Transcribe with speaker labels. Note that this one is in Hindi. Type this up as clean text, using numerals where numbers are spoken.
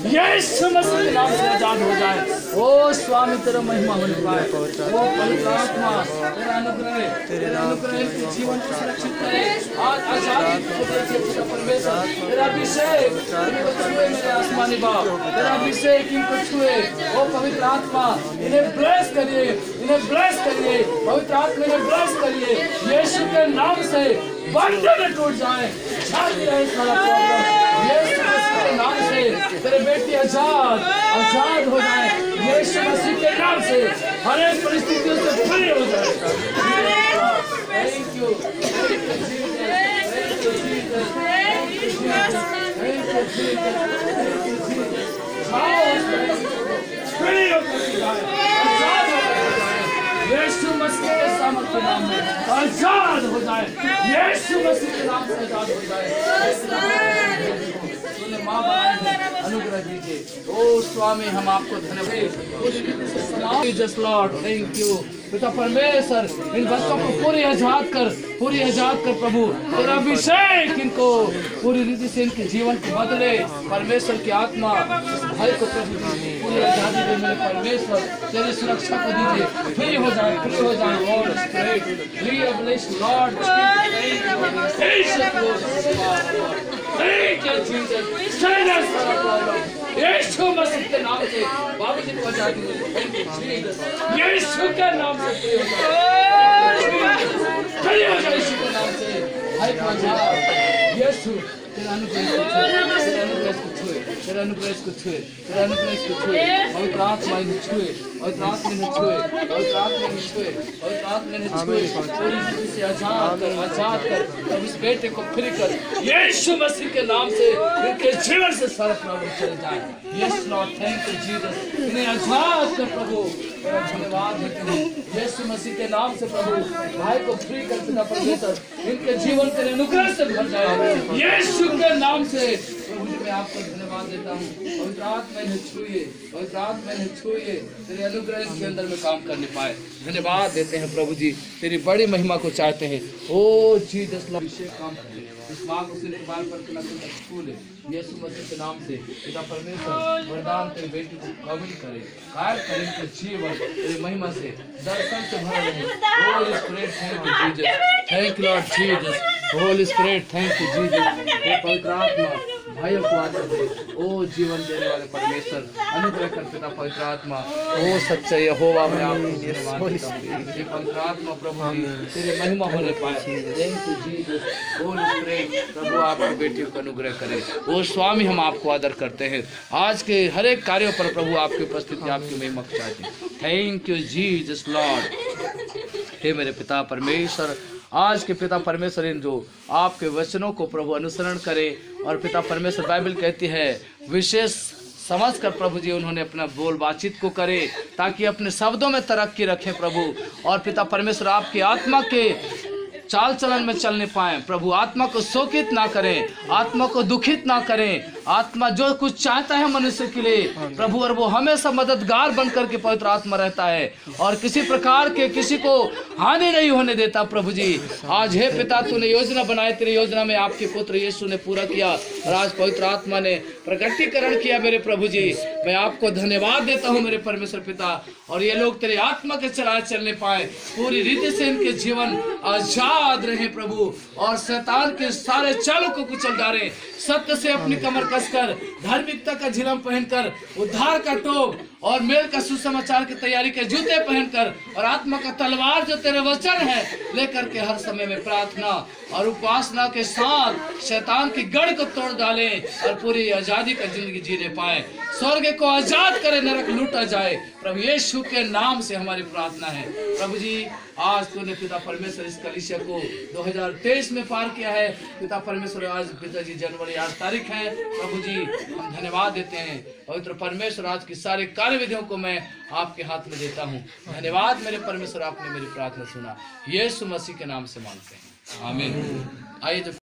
Speaker 1: यीशु मसीह के नाम से आजाद हो जाए। ओ स्वामी तेरा महिमा होने पाए। ओ पवित्र आत्मा तेरा अनुग्रह के जीवन को सुरक्षित करे। आज आजादी परमेश्वर तेरा अभिषेक मेरे आसमानी बाप तेरा अभिषेक इनको छुए। ओ पवित्र आत्मा इन्हें ब्लेस करिए, इन्हें ब्लेस करिए। पवित्र आत्मा इन्हें ब्लेस करिए। यीशु के नाम से बंधन टूट जाए। यीशु मसीह के नाम से तेरे बेटी आजाद आजाद हो जाए। यीशु मसीह के नाम से हर एक परिस्थितियों से फ्री हो जाए। थैंक यू, यीशु मसीह के सामर्थ्य नाम में आजाद हो जाए। यीशु मसीह के नाम से आजाद हो जाए। माँ बाप अनुग्रह दीजिए। ओ स्वामी हम आपको धन्यवाद। जस्ट लॉर्ड थैंक यू पिता परमेश्वर, इन बच्चों को पूरी आजाद कर प्रभु। तेरा अभिषेक इनको पूरी रीति से इनके जीवन को बदले। परमेश्वर की आत्मा भाई को प्रभु पूरी आजादी दे। मेरे परमेश्वर तेरी सुरक्षा को दीजिए। फ्री हो जाए लॉर्ड स्पिरिट रीअब्लिश लॉर्ड यीशु मसीह के नाम से बाबूजी को आजादी दे। यीशु के नाम से यीशु के नाम से भाई को आजाद। यीशु तेरा अनुग्रह को छुए, तेरा अनुग्रह को छुए, तेरा अनुग्रह को छुए। पवित्र आत्मा इन्हें छुए, पवित्र आत्मा इन्हें छुए, पवित्र आत्मा इन्हें छुए, पवित्र आत्मा इन्हें छुए। पूरी रीति से आजाद कर अब इस बेटे को फ्री कर। यीशु मसीह के नाम से इनके जीवन से सारा प्रॉब्लम चले जाए। Yes Lord thank you Jesus. इन्हें आजाद कर प्रभु। धन्यवाद देते हैं यीशु मसीह के नाम से प्रभु। भाई को फ्री कर पिता परमेश्वर इनके जीवन के अनुग्रह से भर जाए। यीशु के नाम से प्रभु जी मैं आपको धन्यवाद देता हूँ। पवित्र आत्मा इन्हें छुए, पवित्र आत्मा इन्हें छुए। तेरे अनुग्रह इनके अंदर में काम करने पाए। धन्यवाद देते हैं प्रभु जी। तेरी बड़ी महिमा को चाहते हैं। ओ जीसस लॉर्ड काम करे। इस माँ को सिर्फ बाल पर फूले यीशु मसीह के नाम से पिता परमेश्वर वरदान तेरी बेटी को कबूल करे। कायर करे इनके जीवन तेरी महिमा से दर्शन से भर रहे। Holi spirit thank you Jesus. Thank you Lord Jesus. Holy spirit thank you Jesus. पवित्र आत्मा भाइयों को आदर दे। ओ जीवन देने वाले परमेश्वर अनुग्रह कर पिता पवित्र आत्मा। ओ सच्चा यहोवा मैं आपको धन्यवाद देता हूं। ये पवित्र आत्मा प्रभु जी तेरी महिमा होने पाए। Thank you Jesus. Holy spirit प्रभु आपकी बेटियों का अनुग्रह करे। ओ स्वामी हम आपको आदर करते हैं। आज के हर एक कार्यों पर प्रभु आपकी उपस्थिति आपकी महिमा चाहते हैं। Thank you Jesus Lord. हे मेरे पिता परमेश्वर आज के पिता परमेश्वर इन जो आपके वचनों को प्रभु अनुसरण करे। और पिता परमेश्वर बाइबल कहती है विशेष समझ कर प्रभु जी उन्होंने अपना बोल बातचीत को करे ताकि अपने शब्दों में तरक्की रखें प्रभु। और पिता परमेश्वर आपकी आत्मा के चाल चलन में चलने पाए। प्रभु आत्मा को शोकित ना करें, आत्मा को दुखित ना करें। आत्मा जो कुछ चाहता है मनुष्य के लिए प्रभु, और वो हमेशा मददगार बनकर के पवित्र आत्मा रहता है और किसी प्रकार के किसी को हानि नहीं होने देता। प्रभु जी आज हे पिता, तूने योजना बनाई, तेरी योजना में आपके पुत्र यीशु ने पूरा किया और आज पवित्र आत्मा ने प्रकटीकरण किया। मेरे प्रभु जी मैं आपको धन्यवाद देता हूँ मेरे परमेश्वर पिता। और ये लोग तेरे आत्मा के चलाए चलने पाए, पूरी रीति से इनके जीवन आजाद रहे प्रभु, और शैतान के सारे चालों को कुचल डाले। सत्य से अपनी कमर कसकर, धार्मिकता का झिलम पहनकर, उद्धार का टोप और मेल का सुसमाचार की तैयारी के जूते पहनकर, और आत्मा का तलवार जो तेरे वचन है लेकर के हर समय में प्रार्थना और उपासना के साथ शैतान की गढ़ को तोड़ डाले और पूरी आजादी का जिंदगी जीने पाए। स्वर्ग को आजाद करे, नरक लूटा जाए। प्रभु यीशु के नाम से हमारी प्रार्थना है। प्रभु जी आज तूने पिता परमेश्वर इस कलीसिया को 2023 में पार किया है। पिता परमेश्वर आज पिताजी जनवरी 8 तारीख है। प्रभु जी हम धन्यवाद देते हैं। पवित्र परमेश्वर आज की सारी कार्यविधियों को मैं आपके हाथ में देता हूँ। धन्यवाद मेरे परमेश्वर, आपने मेरी प्रार्थना सुना। यीशु मसीह के नाम से मांगते हैं, आमीन। आइए